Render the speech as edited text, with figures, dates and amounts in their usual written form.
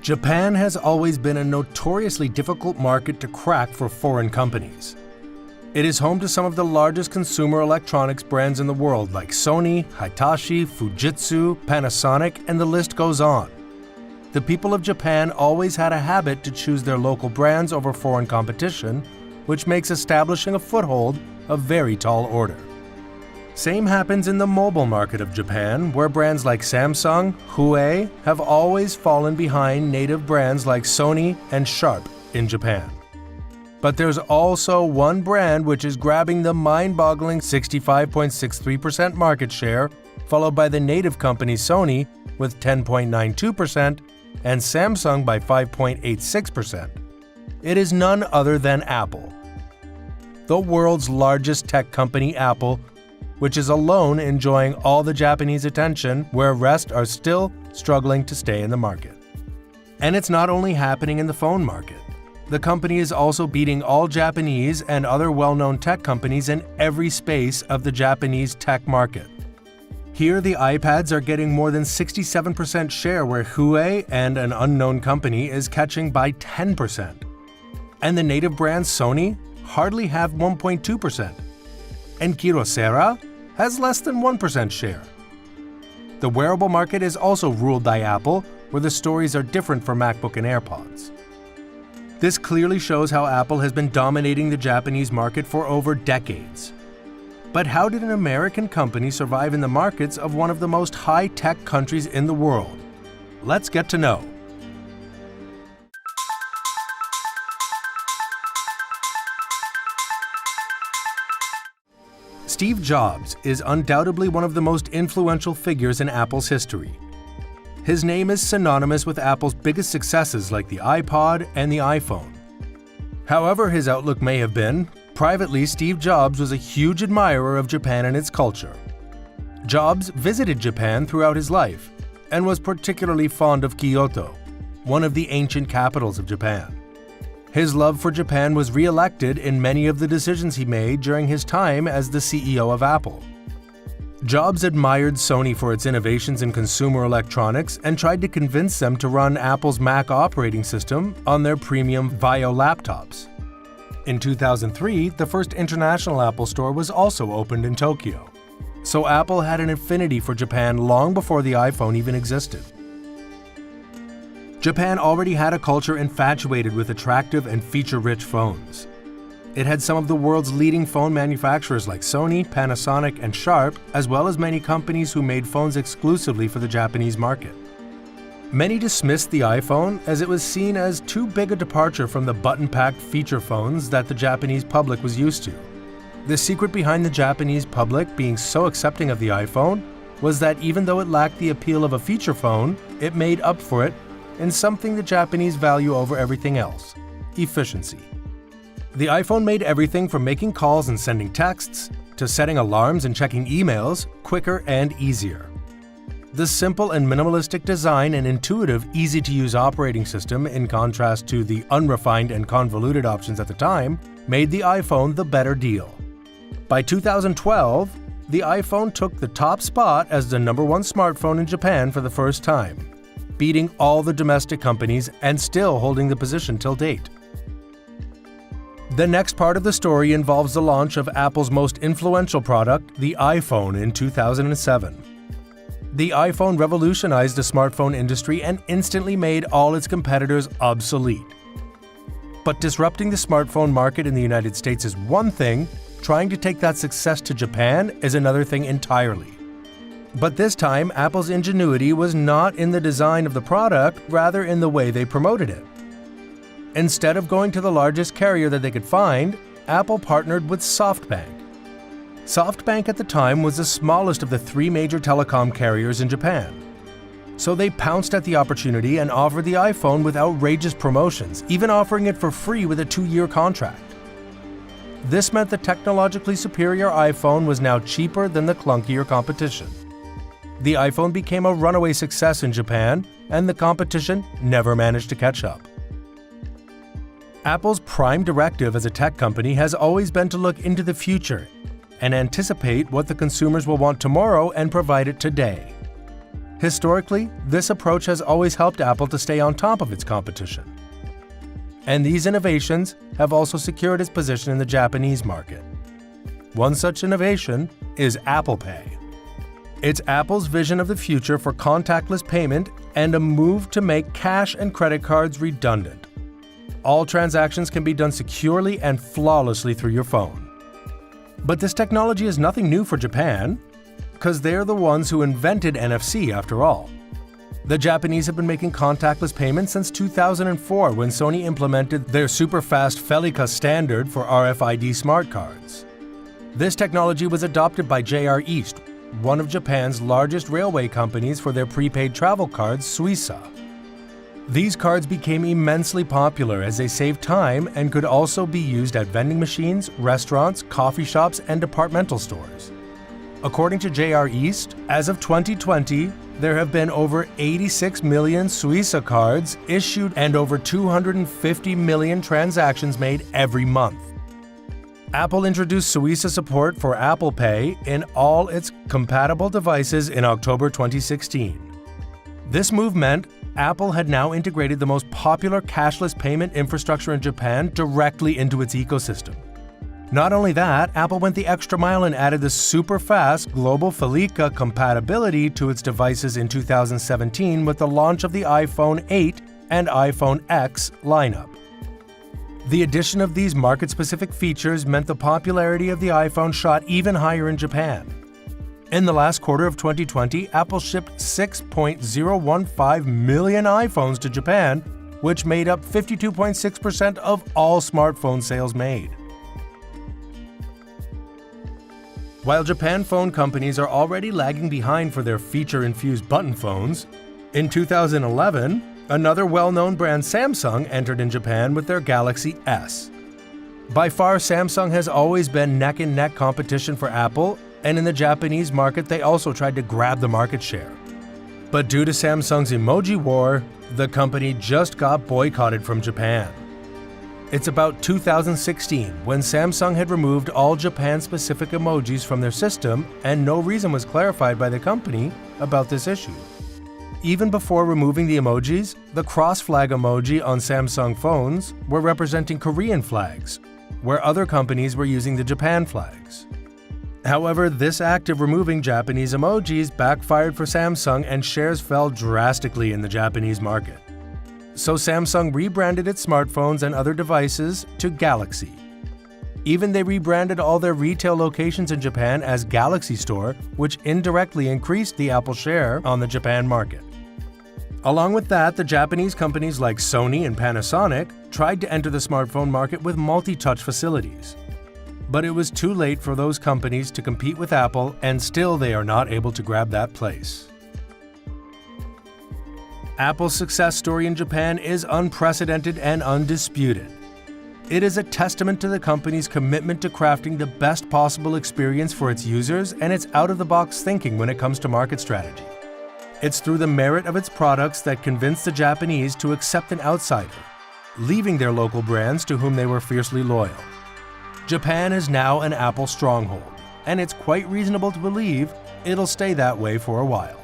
Japan has always been a notoriously difficult market to crack for foreign companies. It is home to some of the largest consumer electronics brands in the world like Sony, Hitachi, Fujitsu, Panasonic, and the list goes on. The people of Japan always had a habit to choose their local brands over foreign competition, which makes establishing a foothold a very tall order. Same happens in the mobile market of Japan, where brands like Samsung, Huawei have always fallen behind native brands like Sony and Sharp in Japan. But there's also one brand which is grabbing the mind-boggling 65.63% market share, followed by the native company Sony with 10.92% and Samsung by 5.86%. It is none other than Apple. The world's largest tech company, Apple, which is alone enjoying all the Japanese attention where rest are still struggling to stay in the market. And it's not only happening in the phone market. The company is also beating all Japanese and other well-known tech companies in every space of the Japanese tech market. Here, the iPads are getting more than 67% share where Huawei and an unknown company is catching by 10%. And the native brand Sony hardly have 1.2%. And Kyocera has less than 1% share. The wearable market is also ruled by Apple, where the stories are different for MacBook and AirPods. This clearly shows how Apple has been dominating the Japanese market for over decades. But how did an American company survive in the markets of one of the most high-tech countries in the world? Let's get to know. Steve Jobs is undoubtedly one of the most influential figures in Apple's history. His name is synonymous with Apple's biggest successes like the iPod and the iPhone. However his outlook may have been, privately Steve Jobs was a huge admirer of Japan and its culture. Jobs visited Japan throughout his life and was particularly fond of Kyoto, one of the ancient capitals of Japan. His love for Japan was re-elected in many of the decisions he made during his time as the CEO of Apple. Jobs admired Sony for its innovations in consumer electronics and tried to convince them to run Apple's Mac operating system on their premium VAIO laptops. In 2003, the first international Apple store was also opened in Tokyo. So Apple had an affinity for Japan long before the iPhone even existed. Japan already had a culture infatuated with attractive and feature-rich phones. It had some of the world's leading phone manufacturers like Sony, Panasonic, and Sharp, as well as many companies who made phones exclusively for the Japanese market. Many dismissed the iPhone as it was seen as too big a departure from the button-packed feature phones that the Japanese public was used to. The secret behind the Japanese public being so accepting of the iPhone was that even though it lacked the appeal of a feature phone, it made up for it in something the Japanese value over everything else: efficiency. The iPhone made everything from making calls and sending texts to setting alarms and checking emails quicker and easier. The simple and minimalistic design and intuitive, easy-to-use operating system, in contrast to the unrefined and convoluted options at the time, made the iPhone the better deal. By 2012, the iPhone took the top spot as the #1 smartphone in Japan for the first time, beating all the domestic companies and still holding the position till date. The next part of the story involves the launch of Apple's most influential product, the iPhone, in 2007. The iPhone revolutionized the smartphone industry and instantly made all its competitors obsolete. But disrupting the smartphone market in the United States is one thing, trying to take that success to Japan is another thing entirely. But this time, Apple's ingenuity was not in the design of the product, rather in the way they promoted it. Instead of going to the largest carrier that they could find, Apple partnered with SoftBank. SoftBank at the time was the smallest of the 3 major telecom carriers in Japan. So they pounced at the opportunity and offered the iPhone with outrageous promotions, even offering it for free with a 2-year contract. This meant the technologically superior iPhone was now cheaper than the clunkier competition. The iPhone became a runaway success in Japan, and the competition never managed to catch up. Apple's prime directive as a tech company has always been to look into the future and anticipate what the consumers will want tomorrow and provide it today. Historically, this approach has always helped Apple to stay on top of its competition. And these innovations have also secured its position in the Japanese market. One such innovation is Apple Pay. It's Apple's vision of the future for contactless payment and a move to make cash and credit cards redundant. All transactions can be done securely and flawlessly through your phone. But this technology is nothing new for Japan, because they're the ones who invented NFC after all. The Japanese have been making contactless payments since 2004 when Sony implemented their super-fast Felica standard for RFID smart cards. This technology was adopted by JR East, one of Japan's largest railway companies, for their prepaid travel cards, Suica. These cards became immensely popular as they saved time and could also be used at vending machines, restaurants, coffee shops, and departmental stores. According to JR East, as of 2020, there have been over 86 million Suica cards issued and over 250 million transactions made every month. Apple introduced Suica support for Apple Pay in all its compatible devices in October 2016. This move meant Apple had now integrated the most popular cashless payment infrastructure in Japan directly into its ecosystem. Not only that, Apple went the extra mile and added the super-fast global Felica compatibility to its devices in 2017 with the launch of the iPhone 8 and iPhone X lineup. The addition of these market-specific features meant the popularity of the iPhone shot even higher in Japan. In the last quarter of 2020, Apple shipped 6.015 million iPhones to Japan, which made up 52.6% of all smartphone sales made. While Japan phone companies are already lagging behind for their feature-infused button phones, in 2011, another well-known brand, Samsung, entered in Japan with their Galaxy S. By far, Samsung has always been neck-and-neck competition for Apple, and in the Japanese market they also tried to grab the market share. But due to Samsung's emoji war, the company just got boycotted from Japan. It's about 2016 when Samsung had removed all Japan-specific emojis from their system, and no reason was clarified by the company about this issue. Even before removing the emojis, the cross-flag emoji on Samsung phones were representing Korean flags, where other companies were using the Japan flags. However, this act of removing Japanese emojis backfired for Samsung and shares fell drastically in the Japanese market. So Samsung rebranded its smartphones and other devices to Galaxy. Even they rebranded all their retail locations in Japan as Galaxy Store, which indirectly increased the Apple share on the Japan market. Along with that, the Japanese companies like Sony and Panasonic tried to enter the smartphone market with multi-touch facilities. But it was too late for those companies to compete with Apple, and still they are not able to grab that place. Apple's success story in Japan is unprecedented and undisputed. It is a testament to the company's commitment to crafting the best possible experience for its users and its out-of-the-box thinking when it comes to market strategy. It's through the merit of its products that convinced the Japanese to accept an outsider, leaving their local brands to whom they were fiercely loyal. Japan is now an Apple stronghold, and it's quite reasonable to believe it'll stay that way for a while.